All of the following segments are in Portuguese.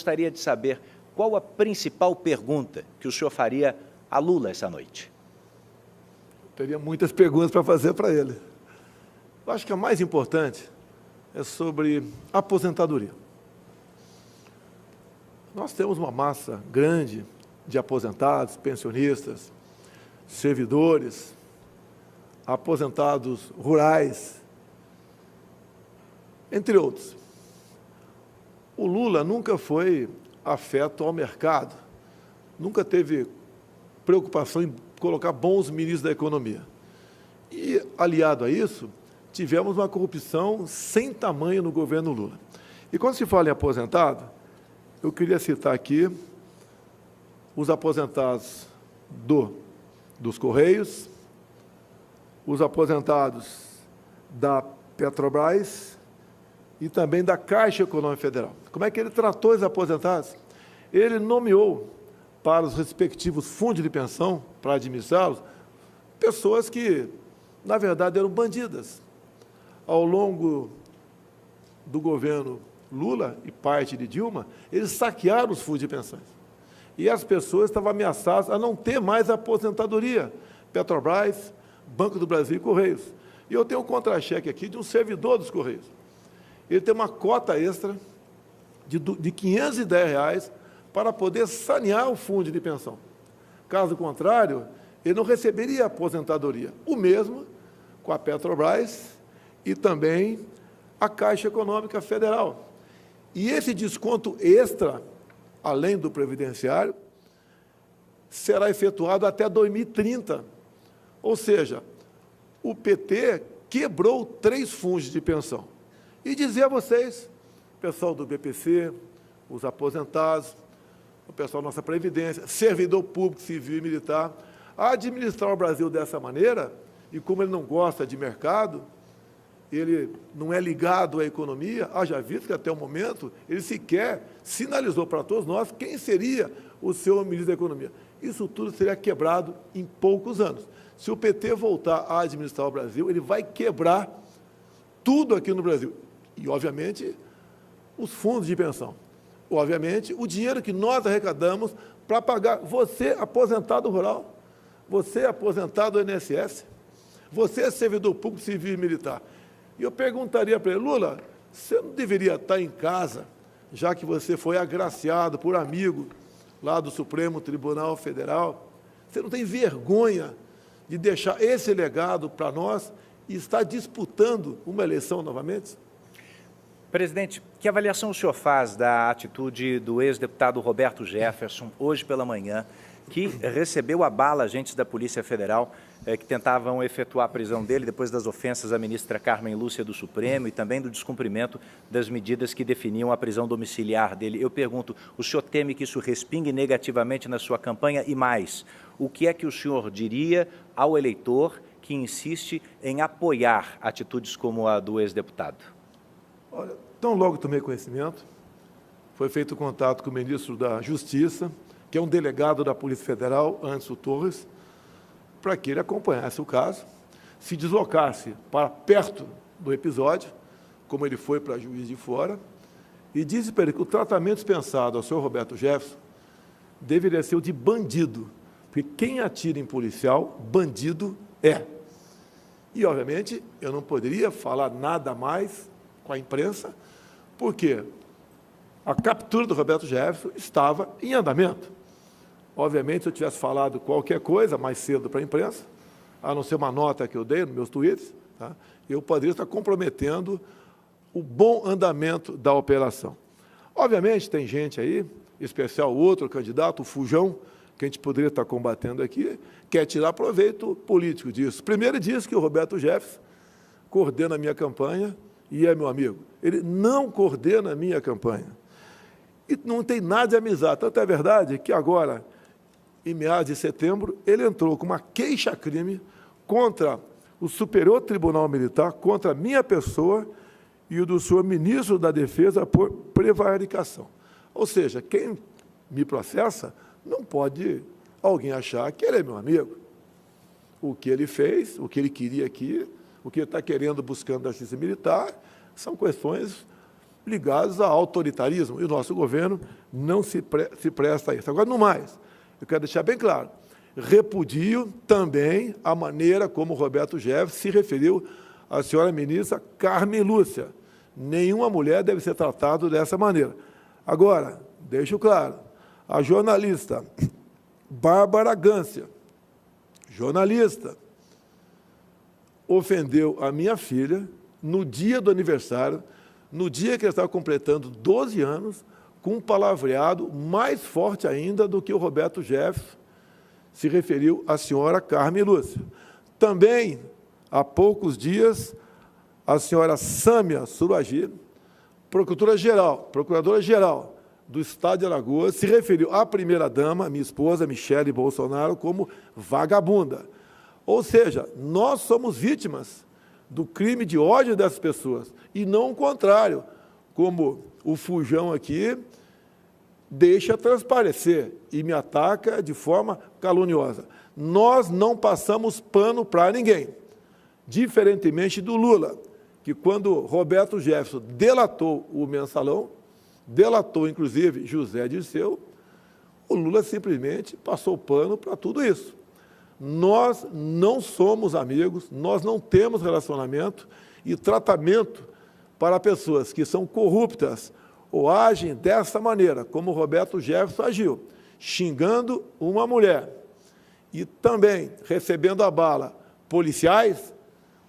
gostaria de saber qual a principal pergunta que o senhor faria a Lula essa noite. Teria muitas perguntas para fazer para ele. Eu acho que a mais importante é sobre aposentadoria. Nós temos uma massa grande de aposentados, pensionistas, servidores, aposentados rurais, entre outros. O Lula nunca foi afeto ao mercado, nunca teve preocupação em colocar bons ministros da economia. E, aliado a isso, tivemos uma corrupção sem tamanho no governo Lula. E quando se fala em aposentado, eu queria citar aqui os aposentados dos Correios, os aposentados da Petrobras e também da Caixa Econômica Federal. Como é que ele tratou os aposentados? Ele nomeou para os respectivos fundos de pensão, para administrá-los, pessoas que, na verdade, eram bandidas. Ao longo do governo Lula e parte de Dilma, eles saquearam os fundos de pensões. E as pessoas estavam ameaçadas a não ter mais aposentadoria. Petrobras, Banco do Brasil e Correios. E eu tenho um contra-cheque aqui de um servidor dos Correios. Ele tem uma cota extra de R$510 para poder sanear o fundo de pensão. Caso contrário, ele não receberia aposentadoria. O mesmo com a Petrobras e também a Caixa Econômica Federal. E esse desconto extra, além do previdenciário, será efetuado até 2030. Ou seja, o PT quebrou 3 fundos de pensão. E dizer a vocês, pessoal do BPC, os aposentados, o pessoal da nossa Previdência, servidor público, civil e militar, a administrar o Brasil dessa maneira, e como ele não gosta de mercado, ele não é ligado à economia, haja visto que até o momento ele sequer sinalizou para todos nós quem seria o seu ministro da Economia. Isso tudo seria quebrado em poucos anos. Se o PT voltar a administrar o Brasil, ele vai quebrar tudo aqui no Brasil. E, obviamente, os fundos de pensão. Obviamente, o dinheiro que nós arrecadamos para pagar você, aposentado rural, você, aposentado do INSS, você, servidor público, civil e militar. E eu perguntaria para ele, Lula, você não deveria estar em casa, já que você foi agraciado por amigo lá do Supremo Tribunal Federal? Você não tem vergonha de deixar esse legado para nós e estar disputando uma eleição novamente? Presidente, que avaliação o senhor faz da atitude do ex-deputado Roberto Jefferson, hoje pela manhã, que recebeu a bala agentes da Polícia Federal que tentavam efetuar a prisão dele depois das ofensas à ministra Carmen Lúcia do Supremo e também do descumprimento das medidas que definiam a prisão domiciliar dele. Eu pergunto, o senhor teme que isso respingue negativamente na sua campanha? E mais, o que é que o senhor diria ao eleitor que insiste em apoiar atitudes como a do ex-deputado? Olha, tão logo tomei conhecimento, foi feito contato com o ministro da Justiça, que é um delegado da Polícia Federal, Anderson Torres, para que ele acompanhasse o caso, se deslocasse para perto do episódio, como ele foi para Juiz de Fora, e disse para ele que o tratamento dispensado ao senhor Roberto Jefferson deveria ser o de bandido, porque quem atira em policial, bandido é. E, obviamente, eu não poderia falar nada mais com a imprensa, porque a captura do Roberto Jefferson estava em andamento. Obviamente, se eu tivesse falado qualquer coisa mais cedo para a imprensa, a não ser uma nota que eu dei nos meus tweets, tá, eu poderia estar comprometendo o bom andamento da operação. Obviamente, tem gente aí, em especial outro candidato, o Fujão, que a gente poderia estar combatendo aqui, quer tirar proveito político disso. Primeiro, diz que o Roberto Jefferson coordena a minha campanha e é meu amigo. Ele não coordena a minha campanha. E não tem nada de amizade. Tanto é verdade que agora, em meados de setembro, ele entrou com uma queixa-crime contra o Superior Tribunal Militar, contra a minha pessoa e o do senhor ministro da Defesa por prevaricação. Ou seja, quem me processa não pode alguém achar que ele é meu amigo. O que ele fez, o que ele queria aqui, o que ele está querendo, buscando da justiça militar, são questões ligados a autoritarismo, e o nosso governo não se presta a isso. Agora, no mais, eu quero deixar bem claro, repudio também a maneira como o Roberto Jefferson se referiu à senhora ministra Carmen Lúcia. Nenhuma mulher deve ser tratada dessa maneira. Agora, deixo claro, a jornalista Bárbara Gância, jornalista, ofendeu a minha filha no dia do aniversário, no dia que ela estava completando 12 anos, com um palavreado mais forte ainda do que o Roberto Jefferson se referiu à senhora Carmen Lúcia. Também, há poucos dias, a senhora Sâmia Suragi, procuradora-geral do Estado de Alagoas, se referiu à primeira-dama, minha esposa, Michele Bolsonaro, como vagabunda. Ou seja, nós somos vítimas do crime de ódio dessas pessoas, e não o contrário, como o Fujão aqui deixa transparecer e me ataca de forma caluniosa. Nós não passamos pano para ninguém, diferentemente do Lula, que quando Roberto Jefferson delatou o Mensalão, delatou, inclusive, José Dirceu, o Lula simplesmente passou pano para tudo isso. Nós não somos amigos, nós não temos relacionamento e tratamento para pessoas que são corruptas ou agem dessa maneira, como o Roberto Jefferson agiu, xingando uma mulher e também recebendo a bala policiais.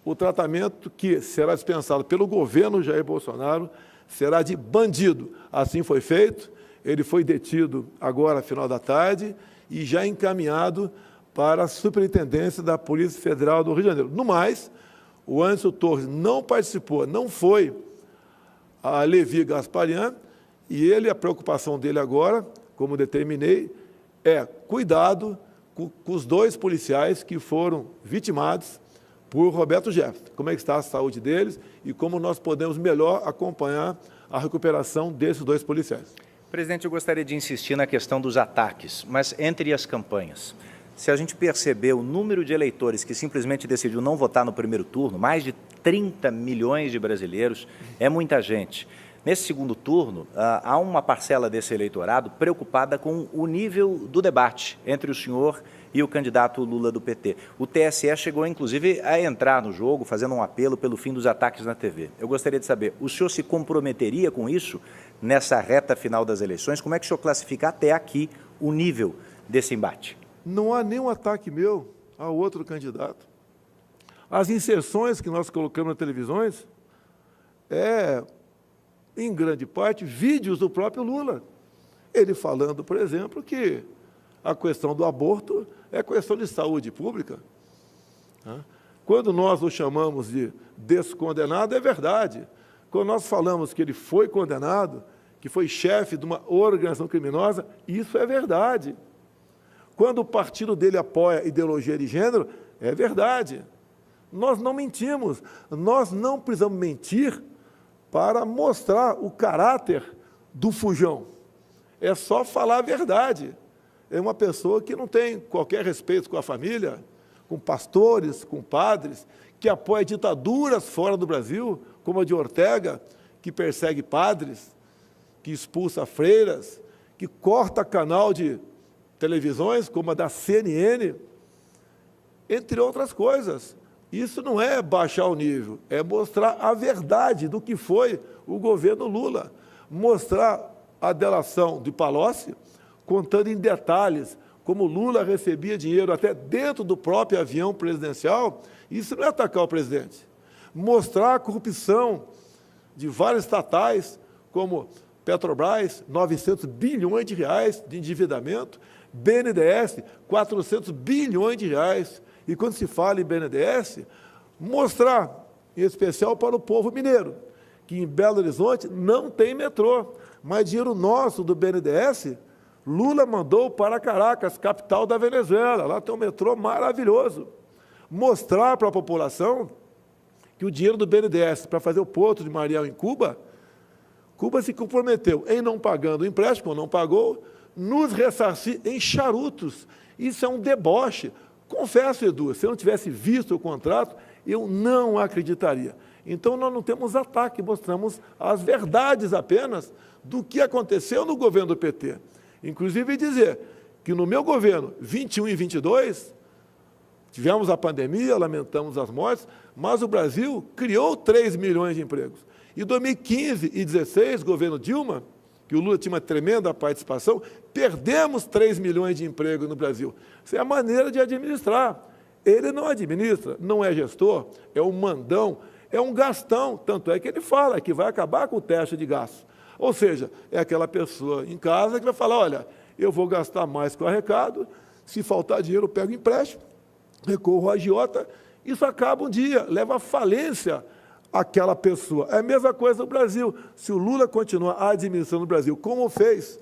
O tratamento que será dispensado pelo governo Jair Bolsonaro será de bandido. Assim foi feito, ele foi detido agora, final da tarde, e já encaminhado para a Superintendência da Polícia Federal do Rio de Janeiro. No mais, o Anderson Torres não participou, não foi a Levi Gasparian, e a preocupação dele agora, como determinei, é cuidado com os 2 policiais que foram vitimados por Roberto Jefferson. Como é que está a saúde deles e como nós podemos melhor acompanhar a recuperação desses 2 policiais. Presidente, eu gostaria de insistir na questão dos ataques, mas entre as campanhas, se a gente perceber o número de eleitores que simplesmente decidiu não votar no primeiro turno, mais de 30 milhões de brasileiros, é muita gente. Nesse segundo turno, há uma parcela desse eleitorado preocupada com o nível do debate entre o senhor e o candidato Lula do PT. O TSE chegou, inclusive, a entrar no jogo, fazendo um apelo pelo fim dos ataques na TV. Eu gostaria de saber, o senhor se comprometeria com isso nessa reta final das eleições? Como é que o senhor classifica até aqui o nível desse embate? Não há nenhum ataque meu a outro candidato. As inserções que nós colocamos nas televisões em grande parte, vídeos do próprio Lula. Ele falando, por exemplo, que a questão do aborto é questão de saúde pública. Quando nós o chamamos de descondenado, é verdade. Quando nós falamos que ele foi condenado, que foi chefe de uma organização criminosa, isso é verdade. Quando o partido dele apoia ideologia de gênero, é verdade. Nós não mentimos, nós não precisamos mentir para mostrar o caráter do Fujão. É só falar a verdade. É uma pessoa que não tem qualquer respeito com a família, com pastores, com padres, que apoia ditaduras fora do Brasil, como a de Ortega, que persegue padres, que expulsa freiras, que corta canal de televisões, como a da CNN, entre outras coisas. Isso não é baixar o nível, é mostrar a verdade do que foi o governo Lula. Mostrar a delação de Palocci, contando em detalhes como Lula recebia dinheiro até dentro do próprio avião presidencial, isso não é atacar o presidente. Mostrar a corrupção de várias estatais, como Petrobras, 900 bilhões de reais de endividamento, BNDES, 400 bilhões de reais. E quando se fala em BNDES, mostrar, em especial para o povo mineiro, que em Belo Horizonte não tem metrô, mas dinheiro nosso do BNDES, Lula mandou para Caracas, capital da Venezuela. Lá tem um metrô maravilhoso. Mostrar para a população que o dinheiro do BNDES para fazer o Porto de Mariel em Cuba, Cuba se comprometeu em não pagando o empréstimo, não pagou, nos ressarcir em charutos. Isso é um deboche. Confesso, Edu, se eu não tivesse visto o contrato, eu não acreditaria. Então, nós não temos ataque, mostramos as verdades apenas do que aconteceu no governo do PT. Inclusive dizer que no meu governo, 21 e 22, tivemos a pandemia, lamentamos as mortes, mas o Brasil criou 3 milhões de empregos. Em 2015 e 2016, governo Dilma, que o Lula tinha uma tremenda participação, perdemos 3 milhões de empregos no Brasil. Isso é a maneira de administrar. Ele não administra, não é gestor, é um mandão, é um gastão. Tanto é que ele fala que vai acabar com o teto de gasto. Ou seja, é aquela pessoa em casa que vai falar, olha, eu vou gastar mais com o arrecado, se faltar dinheiro eu pego empréstimo, recorro à agiota, isso acaba um dia, leva à falência aquela pessoa. É a mesma coisa no Brasil. Se o Lula continuar administrando o Brasil como fez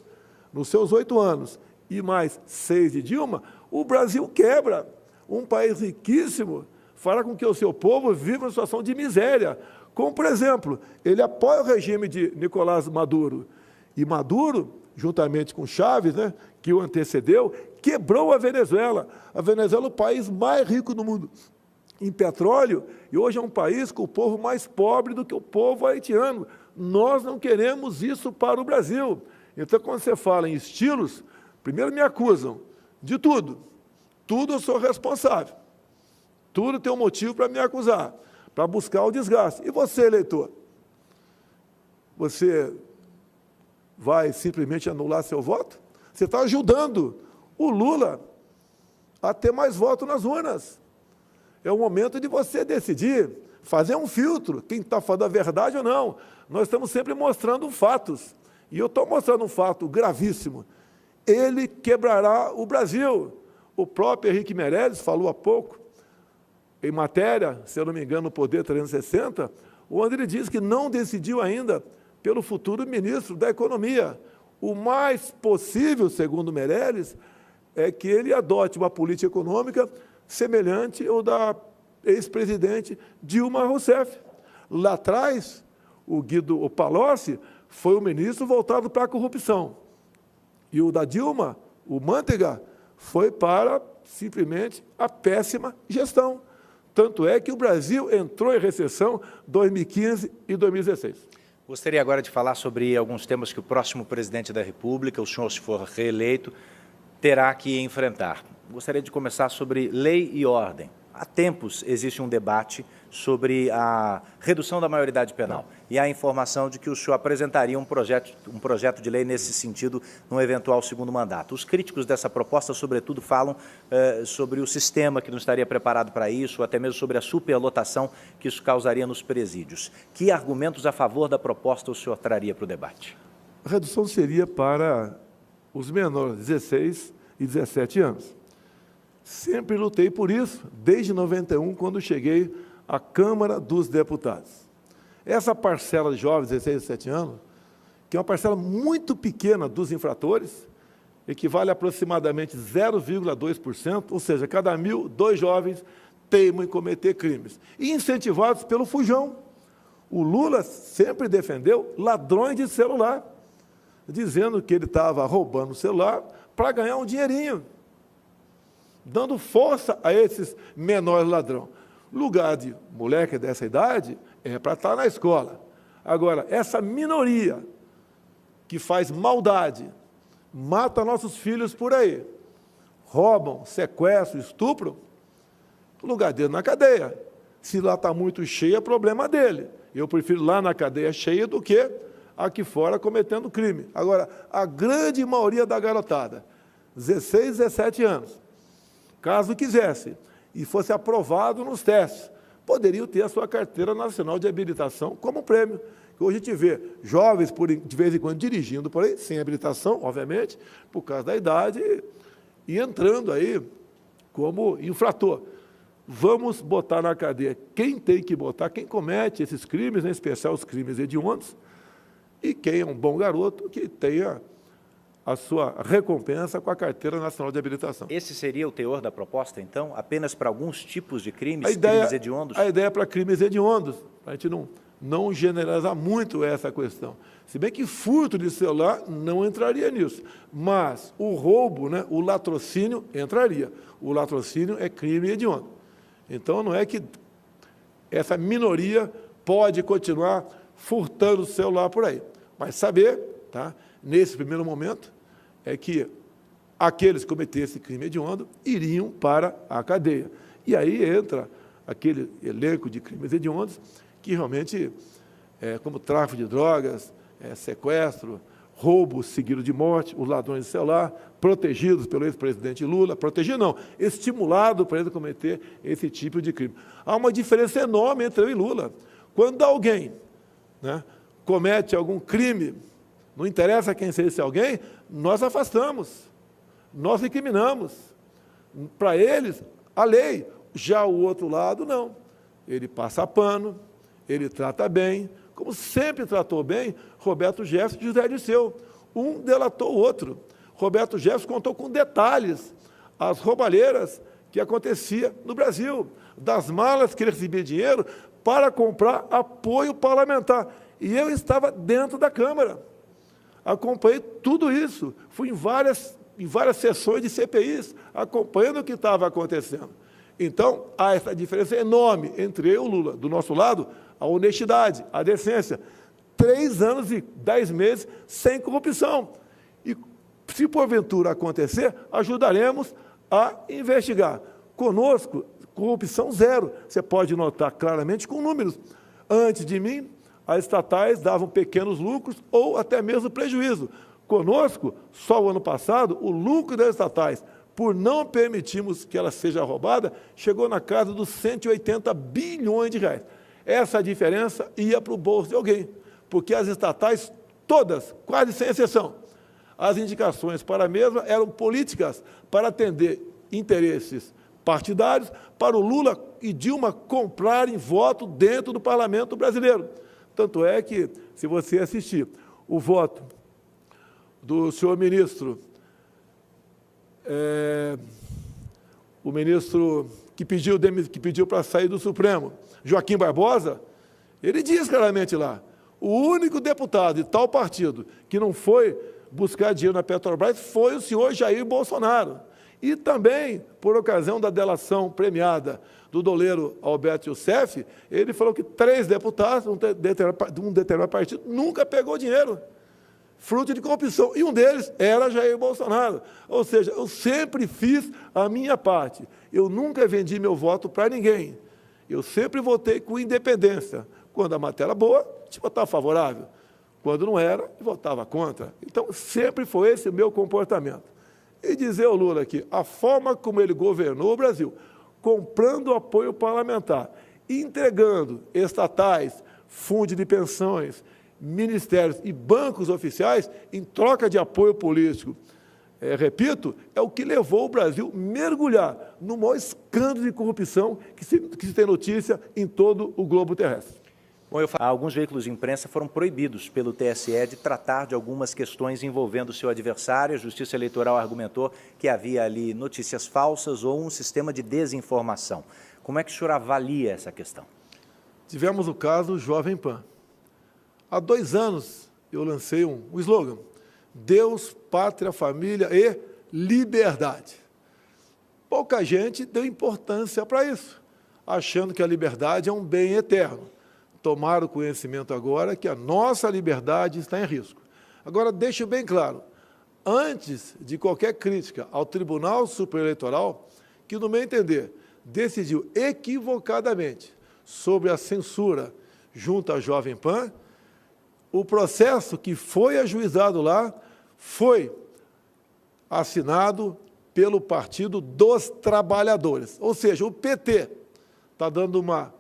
nos seus 8 anos e mais 6 de Dilma, o Brasil quebra. Um país riquíssimo fará com que o seu povo viva uma situação de miséria. Como, por exemplo, ele apoia o regime de Nicolás Maduro. E Maduro, juntamente com Chávez, né, que o antecedeu, quebrou a Venezuela. A Venezuela é o país mais rico do mundo em petróleo, e hoje é um país com o povo mais pobre do que o povo haitiano. Nós não queremos isso para o Brasil. Então, quando você fala em estilos, primeiro me acusam de tudo. Tudo eu sou responsável. Tudo tem um motivo para me acusar, para buscar o desgaste. E você, eleitor? Você vai simplesmente anular seu voto? Você está ajudando o Lula a ter mais votos nas urnas. É o momento de você decidir, fazer um filtro, quem está falando a verdade ou não. Nós estamos sempre mostrando fatos. E eu estou mostrando um fato gravíssimo. Ele quebrará o Brasil. O próprio Henrique Meirelles falou há pouco, em matéria, se eu não me engano, no Poder 360, onde ele diz que não decidiu ainda pelo futuro ministro da Economia. O mais possível, segundo Meirelles, é que ele adote uma política econômica semelhante ao da ex-presidente Dilma Rousseff. Lá atrás, o Palocci foi o ministro voltado para a corrupção. E o da Dilma, o Manteiga, foi para, simplesmente, a péssima gestão. Tanto é que o Brasil entrou em recessão em 2015 e 2016. Gostaria agora de falar sobre alguns temas que o próximo presidente da República, o senhor, se for reeleito, terá que enfrentar. Gostaria de começar sobre lei e ordem. Há tempos existe um debate sobre a redução da maioridade penal e há informação de que o senhor apresentaria um projeto de lei nesse sentido num eventual segundo mandato. Os críticos dessa proposta, sobretudo, falam sobre o sistema que não estaria preparado para isso, ou até mesmo sobre a superlotação que isso causaria nos presídios. Que argumentos a favor da proposta o senhor traria para o debate? A redução seria para os menores, 16 e 17 anos. Sempre lutei por isso, desde 91, quando cheguei à Câmara dos Deputados. Essa parcela de jovens, 16 e 17 anos, que é uma parcela muito pequena dos infratores, equivale a aproximadamente 0,2%, ou seja, cada 1.000, 2 jovens teimam em cometer crimes. E incentivados pelo fujão. O Lula sempre defendeu ladrões de celular, dizendo que ele estava roubando o celular para ganhar um dinheirinho, dando força a esses menores ladrões. Lugar de moleque dessa idade é para estar na escola. Agora, essa minoria que faz maldade, mata nossos filhos por aí, roubam, sequestram, estupram, o lugar dele na cadeia. Se lá está muito cheio, é problema dele. Eu prefiro lá na cadeia cheia do que aqui fora cometendo crime. Agora, a grande maioria da garotada, 16, 17 anos, caso quisesse e fosse aprovado nos testes, poderiam ter a sua carteira nacional de habilitação como prêmio. Hoje a gente vê jovens, de vez em quando, dirigindo por aí, sem habilitação, obviamente, por causa da idade, e entrando aí como infrator. Vamos botar na cadeia quem tem que botar, quem comete esses crimes, em especial os crimes hediondos, e quem é um bom garoto que tenha a sua recompensa com a Carteira Nacional de Habilitação. Esse seria o teor da proposta, então? Apenas para alguns tipos de crimes, crimes hediondos? A ideia é para crimes hediondos, para a gente não generalizar muito essa questão. Se bem que furto de celular não entraria nisso, mas o roubo, né, o latrocínio entraria. O latrocínio é crime hediondo. Então, não é que essa minoria pode continuar furtando o celular por aí. Mas saber, tá, nesse primeiro momento, é que aqueles que cometessem crime hediondo iriam para a cadeia. E aí entra aquele elenco de crimes hediondos que realmente, como tráfico de drogas, sequestro, roubo seguido de morte, os ladrões de celular, protegidos pelo ex-presidente Lula, protegido não, estimulado para ele cometer esse tipo de crime. Há uma diferença enorme entre eu e Lula. Quando alguém, né, comete algum crime, não interessa quem seja esse alguém, nós afastamos, nós incriminamos. Para eles, a lei. Já o outro lado, não. Ele passa pano, ele trata bem, como sempre tratou bem Roberto Jefferson e José Dirceu. Um delatou o outro. Roberto Jefferson contou com detalhes as roubalheiras que acontecia no Brasil, das malas que ele recebia dinheiro para comprar apoio parlamentar. E eu estava dentro da Câmara. Acompanhei tudo isso. Fui em várias sessões de CPIs, acompanhando o que estava acontecendo. Então, há essa diferença enorme entre eu e o Lula. Do nosso lado, a honestidade, a decência. 3 anos e 10 meses sem corrupção. E, se porventura acontecer, ajudaremos a investigar. Conosco, corrupção zero. Você pode notar claramente com números. Antes de mim, as estatais davam pequenos lucros ou até mesmo prejuízo. Conosco, só o ano passado, o lucro das estatais, por não permitirmos que ela seja roubada, chegou na casa dos 180 bilhões de reais. Essa diferença ia para o bolso de alguém, porque as estatais, todas, quase sem exceção, as indicações para a mesma eram políticas para atender interesses partidários, para o Lula e Dilma comprarem voto dentro do parlamento brasileiro. Tanto é que, se você assistir o voto do senhor ministro, o ministro que pediu para sair do Supremo, Joaquim Barbosa, ele diz claramente lá, o único deputado de tal partido que não foi buscar dinheiro na Petrobras foi o senhor Jair Bolsonaro. E também, por ocasião da delação premiada do doleiro Alberto Youssef, ele falou que 3 deputados de um determinado partido nunca pegou dinheiro, fruto de corrupção, e um deles era Jair Bolsonaro. Ou seja, eu sempre fiz a minha parte. Eu nunca vendi meu voto para ninguém. Eu sempre votei com independência. Quando a matéria era boa, te votava favorável. Quando não era, votava contra. Então, sempre foi esse o meu comportamento. E dizer ao Lula que a forma como ele governou o Brasil, comprando apoio parlamentar, entregando estatais, fundos de pensões, ministérios e bancos oficiais em troca de apoio político, repito, é o que levou o Brasil a mergulhar no maior escândalo de corrupção que se tem notícia em todo o globo terrestre. Bom, alguns veículos de imprensa foram proibidos pelo TSE de tratar de algumas questões envolvendo o seu adversário. A Justiça Eleitoral argumentou que havia ali notícias falsas ou um sistema de desinformação. Como é que o senhor avalia essa questão? Tivemos o caso Jovem Pan. Há 2 anos eu lancei um slogan: Deus, Pátria, Família e Liberdade. Pouca gente deu importância para isso, achando que a liberdade é um bem eterno. Tomaram conhecimento agora que a nossa liberdade está em risco. Agora, deixo bem claro, antes de qualquer crítica ao Tribunal Superior Eleitoral, que, no meu entender, decidiu equivocadamente sobre a censura junto à Jovem Pan, o processo que foi ajuizado lá foi assinado pelo Partido dos Trabalhadores. Ou seja, o PT está dando uma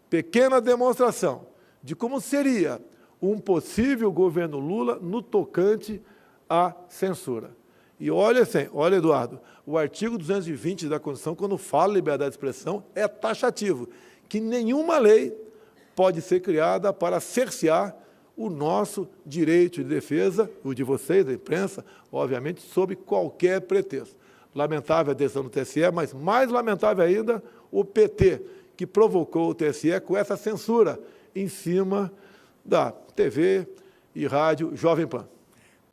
pequena demonstração de como seria um possível governo Lula no tocante à censura. E olha, Eduardo, o artigo 220 da Constituição, quando fala liberdade de expressão, é taxativo, que nenhuma lei pode ser criada para cercear o nosso direito de defesa, o de vocês, da imprensa, obviamente, sob qualquer pretexto. Lamentável a decisão do TSE, mas mais lamentável ainda o PT, que provocou o TSE com essa censura em cima da TV e rádio Jovem Pan.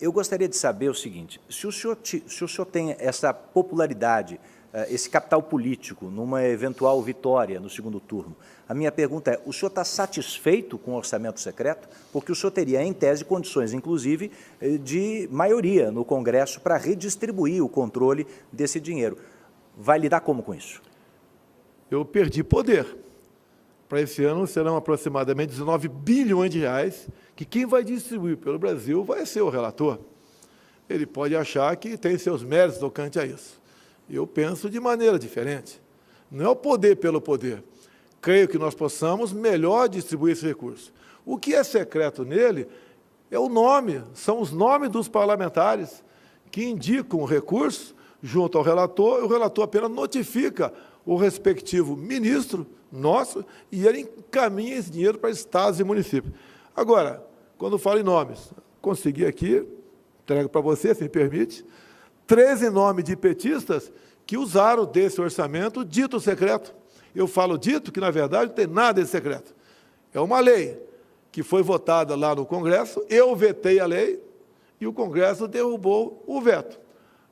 Eu gostaria de saber o seguinte, se o senhor tem essa popularidade esse capital político numa eventual vitória no segundo turno. A minha pergunta é, o senhor está satisfeito com o orçamento secreto? Porque o senhor teria, em tese, condições, inclusive, de maioria no Congresso para redistribuir o controle desse dinheiro. Vai lidar como com isso? Eu perdi poder. Para esse ano serão aproximadamente 19 bilhões de reais, que quem vai distribuir pelo Brasil vai ser o relator. Ele pode achar que tem seus méritos tocante a isso. Eu penso de maneira diferente. Não é o poder pelo poder. Creio que nós possamos melhor distribuir esse recurso. O que é secreto nele é o nome, são os nomes dos parlamentares que indicam o recurso junto ao relator, e o relator apenas notifica o respectivo ministro nosso e ele encaminha esse dinheiro para estados e municípios. Agora, quando falo em nomes, consegui aqui, entrego para você, se me permite, 13 nomes de petistas que usaram desse orçamento dito secreto. Eu falo dito que, na verdade, não tem nada de secreto. É uma lei que foi votada lá no Congresso, eu vetei a lei e o Congresso derrubou o veto.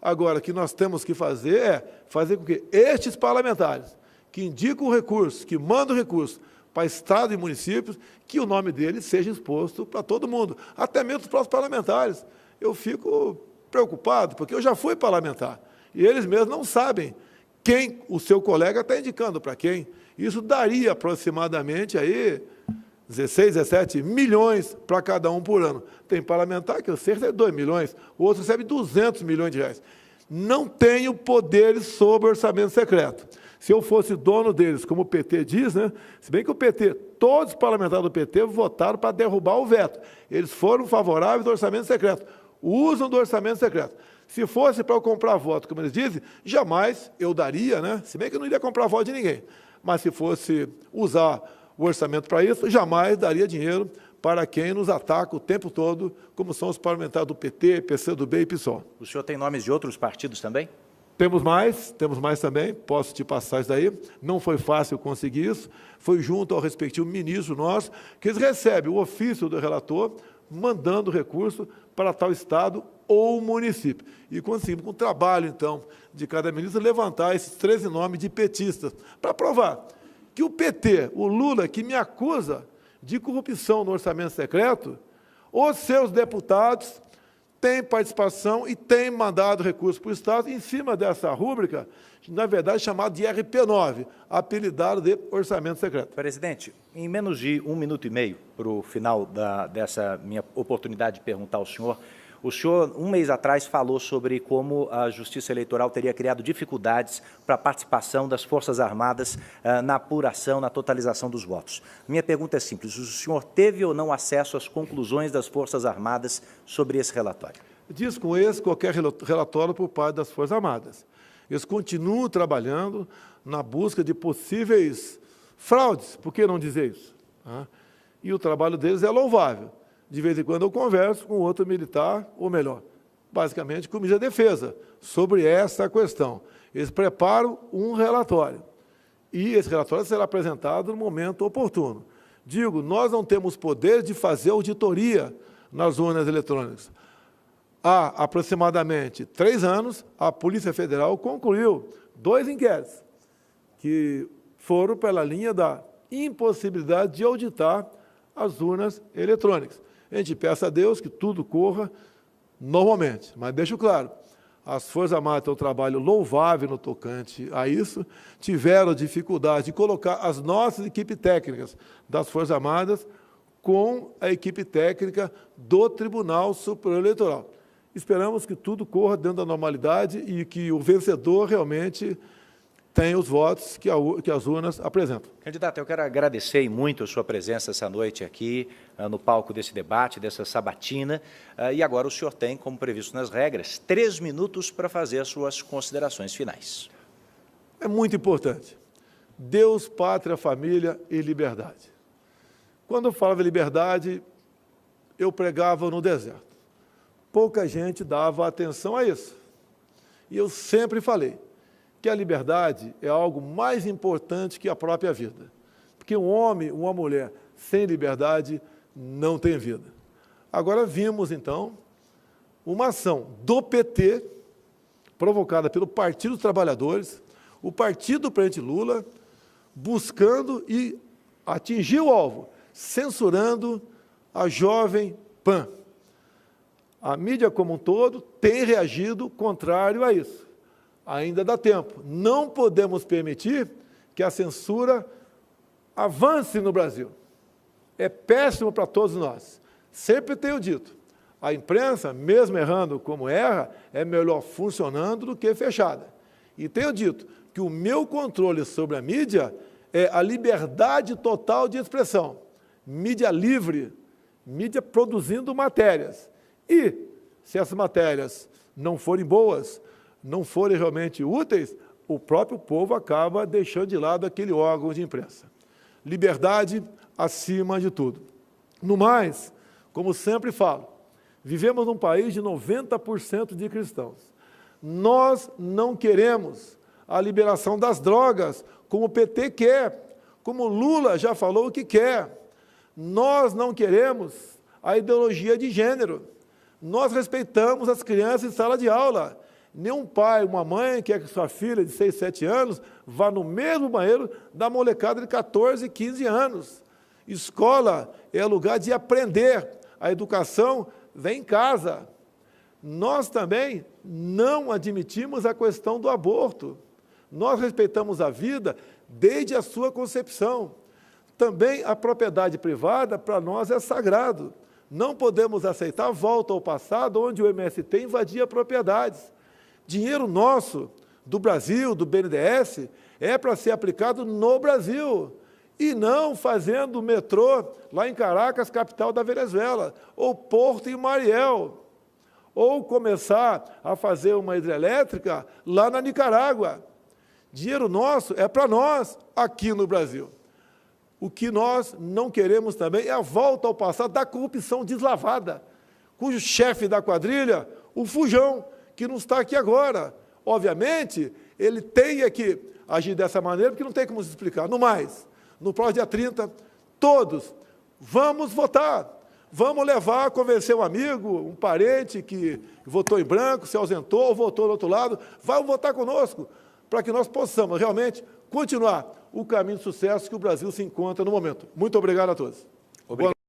Agora, o que nós temos que fazer é fazer com que estes parlamentares que indicam o recurso, que mandam o recurso para Estado e municípios, que o nome deles seja exposto para todo mundo, até mesmo os próprios parlamentares. Eu fico preocupado, porque eu já fui parlamentar, e eles mesmos não sabem quem o seu colega está indicando para quem. Isso daria aproximadamente aí 16, 17 milhões para cada um por ano. Tem parlamentar que eu sei recebe 2 milhões, o outro recebe 200 milhões de reais. Não tenho poderes sobre orçamento secreto. Se eu fosse dono deles, como o PT diz, né? Se bem que o PT, todos os parlamentares do PT votaram para derrubar o veto. Eles foram favoráveis ao orçamento secreto, usam do orçamento secreto. Se fosse para eu comprar voto, como eles dizem, jamais eu daria, né? Se bem que eu não iria comprar voto de ninguém. Mas se fosse usar o orçamento para isso, jamais daria dinheiro para quem nos ataca o tempo todo, como são os parlamentares do PT, PCdoB e PSOL. O senhor tem nomes de outros partidos também? Temos mais também, posso te passar isso daí. Não foi fácil conseguir isso, foi junto ao respectivo ministro nosso, que eles recebem o ofício do relator, mandando recurso para tal estado ou município. E conseguimos, com o trabalho, então, de cada ministro, levantar esses 13 nomes de petistas, para provar que o PT, o Lula, que me acusa de corrupção no orçamento secreto, os seus deputados têm participação e têm mandado recursos para o Estado em cima dessa rúbrica, na verdade, chamada de RP9, apelidado de orçamento secreto. Presidente, em menos de 1 minuto e meio, para o final dessa minha oportunidade de perguntar ao senhor, o senhor, um mês atrás, falou sobre como a Justiça Eleitoral teria criado dificuldades para a participação das Forças Armadas na apuração, na totalização dos votos. Minha pergunta é simples, o senhor teve ou não acesso às conclusões das Forças Armadas sobre esse relatório? Desconheço qualquer relatório por parte das Forças Armadas. Eles continuam trabalhando na busca de possíveis fraudes, por que não dizer isso? E o trabalho deles é louvável. De vez em quando eu converso com outro militar, ou melhor, basicamente com o ministro da Defesa, sobre essa questão. Eles preparam um relatório, e esse relatório será apresentado no momento oportuno. Digo, nós não temos poder de fazer auditoria nas urnas eletrônicas. Há aproximadamente 3 anos, a Polícia Federal concluiu 2 inquéritos, que foram pela linha da impossibilidade de auditar as urnas eletrônicas. A gente peça a Deus que tudo corra normalmente, mas deixo claro, as Forças Armadas têm um trabalho louvável no tocante a isso, tiveram dificuldade de colocar as nossas equipes técnicas das Forças Armadas com a equipe técnica do Tribunal Superior Eleitoral. Esperamos que tudo corra dentro da normalidade e que o vencedor realmente tem os votos que as urnas apresentam. Candidato, eu quero agradecer muito a sua presença essa noite aqui no palco desse debate, dessa sabatina, e agora o senhor tem, como previsto nas regras, 3 minutos para fazer as suas considerações finais. É muito importante. Deus, pátria, família e liberdade. Quando eu falava liberdade, eu pregava no deserto. Pouca gente dava atenção a isso. E eu sempre falei que a liberdade é algo mais importante que a própria vida. Porque um homem, uma mulher sem liberdade não tem vida. Agora vimos, então, uma ação do PT, provocada pelo Partido dos Trabalhadores, O partido do presidente Lula buscando e atingir o alvo, censurando a Jovem Pan. A mídia como um todo tem reagido contrário a isso. Ainda dá tempo. Não podemos permitir que a censura avance no Brasil. É péssimo para todos nós. Sempre tenho dito, a imprensa, mesmo errando como erra, é melhor funcionando do que fechada. E tenho dito que o meu controle sobre a mídia é a liberdade total de expressão. Mídia livre, mídia produzindo matérias. E, se essas matérias não forem boas, não forem realmente úteis, o próprio povo acaba deixando de lado aquele órgão de imprensa. Liberdade acima de tudo. No mais, como sempre falo, vivemos num país de 90% de cristãos. Nós não queremos a liberação das drogas, como o PT quer, como Lula já falou o que quer. Nós não queremos a ideologia de gênero. Nós respeitamos as crianças em sala de aula. Nenhum pai, uma mãe quer que sua filha de 6, 7 anos vá no mesmo banheiro da molecada de 14, 15 anos. Escola é lugar de aprender. A educação vem em casa. Nós também não admitimos a questão do aborto. Nós respeitamos a vida desde a sua concepção. Também a propriedade privada, para nós, é sagrado. Não podemos aceitar a volta ao passado, onde o MST invadia propriedades. Dinheiro nosso, do Brasil, do BNDES, é para ser aplicado no Brasil, e não fazendo metrô lá em Caracas, capital da Venezuela, ou Porto em Mariel, ou começar a fazer uma hidrelétrica lá na Nicarágua. Dinheiro nosso é para nós, aqui no Brasil. O que nós não queremos também é a volta ao passado da corrupção deslavada, cujo chefe da quadrilha, o Fujão, que não está aqui agora. Obviamente, ele tem que agir dessa maneira, porque não tem como se explicar. No mais, no próximo dia 30, todos vamos votar. Vamos levar, convencer um amigo, um parente que votou em branco, se ausentou ou votou do outro lado, vai votar conosco, para que nós possamos realmente continuar o caminho de sucesso que o Brasil se encontra no momento. Muito obrigado a todos. Obrigado.